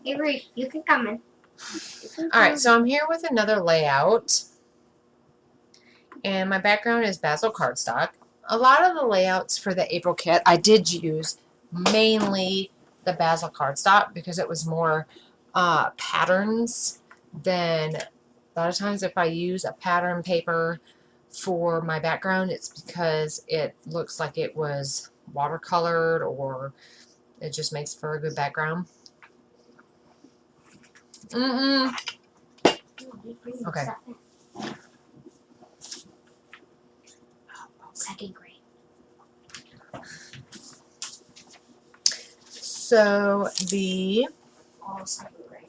Avery, you can come in. Alright, so I'm here with another layout. And my background is Basil cardstock. A lot of the layouts for the April kit I did use mainly the Basil cardstock because it was more patterns than a lot of times if I use a pattern paper for my background, it's because it looks like it was watercolored or it just makes for a good background. Okay. Second grade. So the All second grade.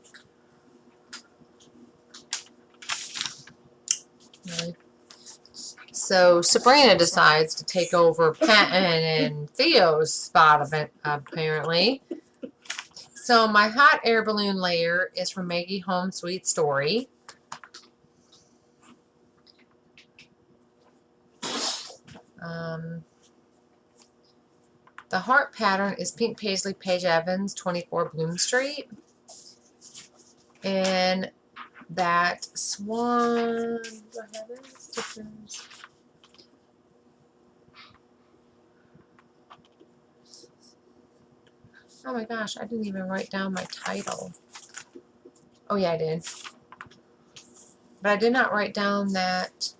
So Sabrina decides to take over Patton and Theo's spot of it, apparently. So my hot air balloon layer is from Maggie Home Sweet Story. The heart pattern is Pink Paisley Paige Evans, 24 Bloom Street. And that swan, do I have any stickers? Oh my gosh, I didn't even write down my title. Oh yeah, I did. But I did not write down that.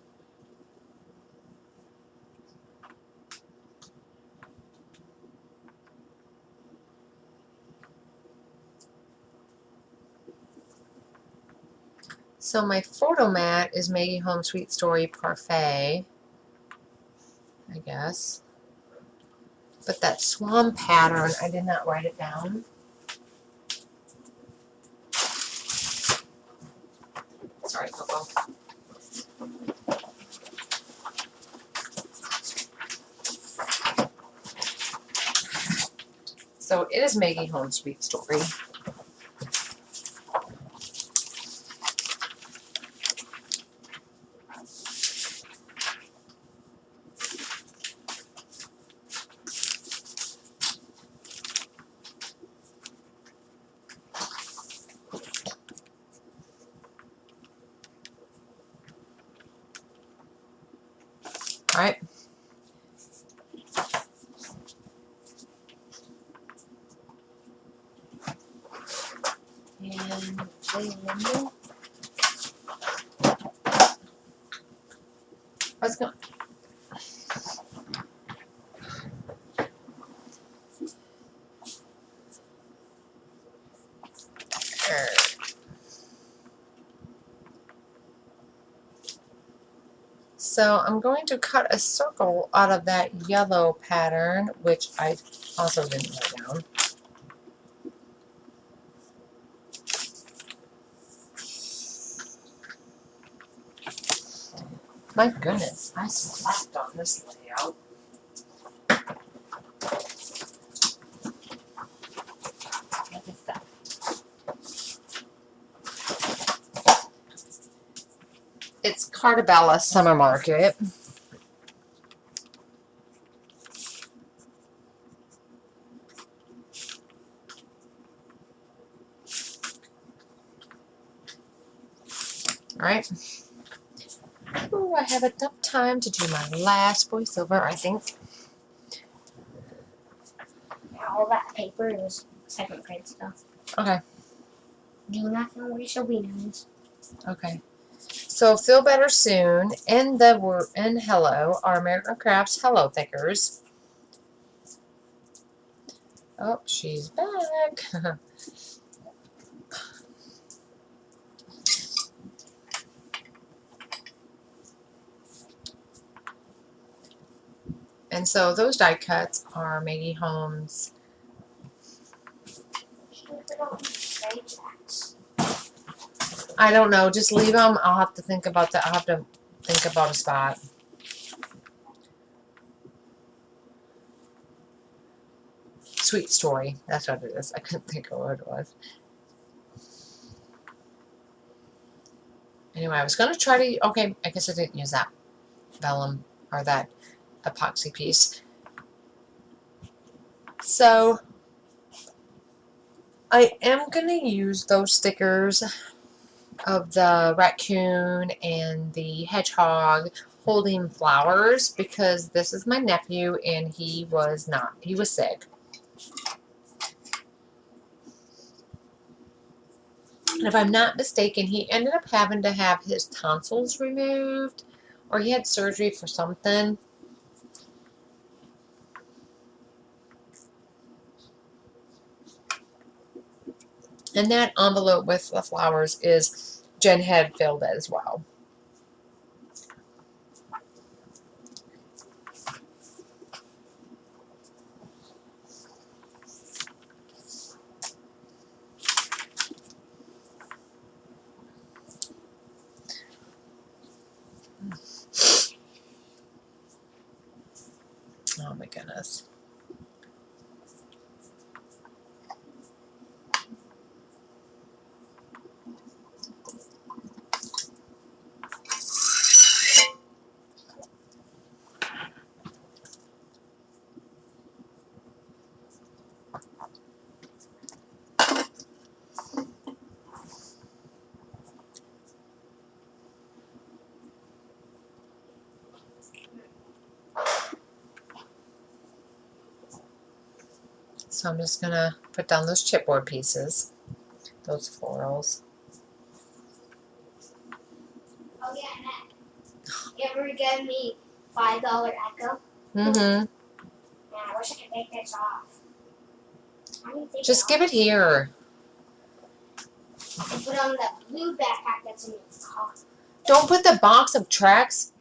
So my photo mat is Maggie Home Sweet Story Parfait, I guess. But that swan pattern, I did not write it down. Sorry, Coco. So it is Maggie Home Sweet Story. Alright. And let's go. So I'm going to cut a circle out of that yellow pattern, which I also didn't write down. My goodness, I slapped on this layout. What is that? It's Cartabella Summer Market. Alright. Oh, I have enough time to do my last voiceover, I think. All that paper is second grade stuff. Okay. Do not know where Sabrina is. Okay. So Feel Better Soon and the word and Hello are American Crafts Hello Thickers. Oh, she's back. And so those die cuts are Maggie Home's. I don't know. Just leave them. I'll have to think about that. I'll have to think about a spot. Sweet Story. That's what it is. I couldn't think of what it was. Anyway, I was going to try to... Okay, I guess I didn't use that vellum or that epoxy piece. So I am going to use those stickers of the raccoon and the hedgehog holding flowers because this is my nephew and he was sick. And if I'm not mistaken, he ended up having to have his tonsils removed or he had surgery for something. And that envelope with the flowers is Jen had filled as well. Oh my goodness. So I'm just going to put down those chipboard pieces, those florals. Oh yeah, and you ever give me $5 Echo? Mm-hmm. Man, I wish I could take this off. How do you take Just it give it here. and put on the blue backpack that's in your car? Don't put the box of tracks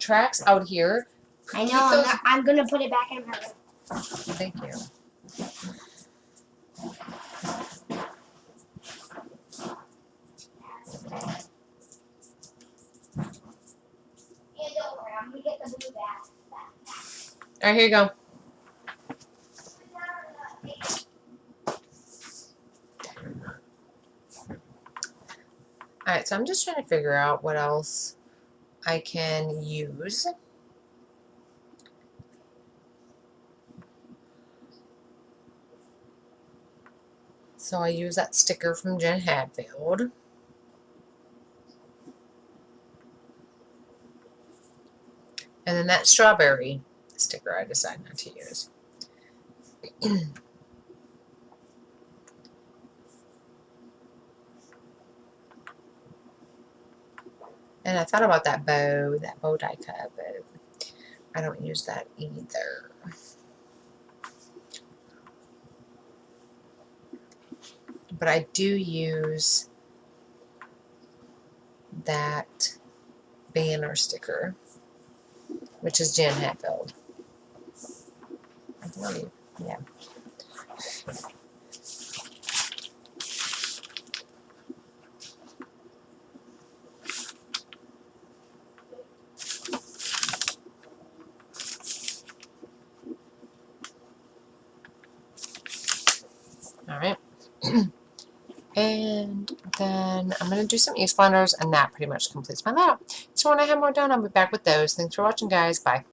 out here. I Keep know. those- I'm gonna put it back in my room. Thank you. Yeah, don't worry. I'm gonna get the blue backpack. All right, here you go. All right, so I'm just trying to figure out what else I can use. So I use that sticker from Jen Hadfield. And then that strawberry sticker I decided not to use. And I thought about that bow die cut, but I don't use that either. But I do use that banner sticker, which is Jen Hatfield. I believe, yeah. All right. And then I'm going to do some e-splinters, and that pretty much completes my layout. So when I have more done, I'll be back with those. Thanks for watching, guys. Bye.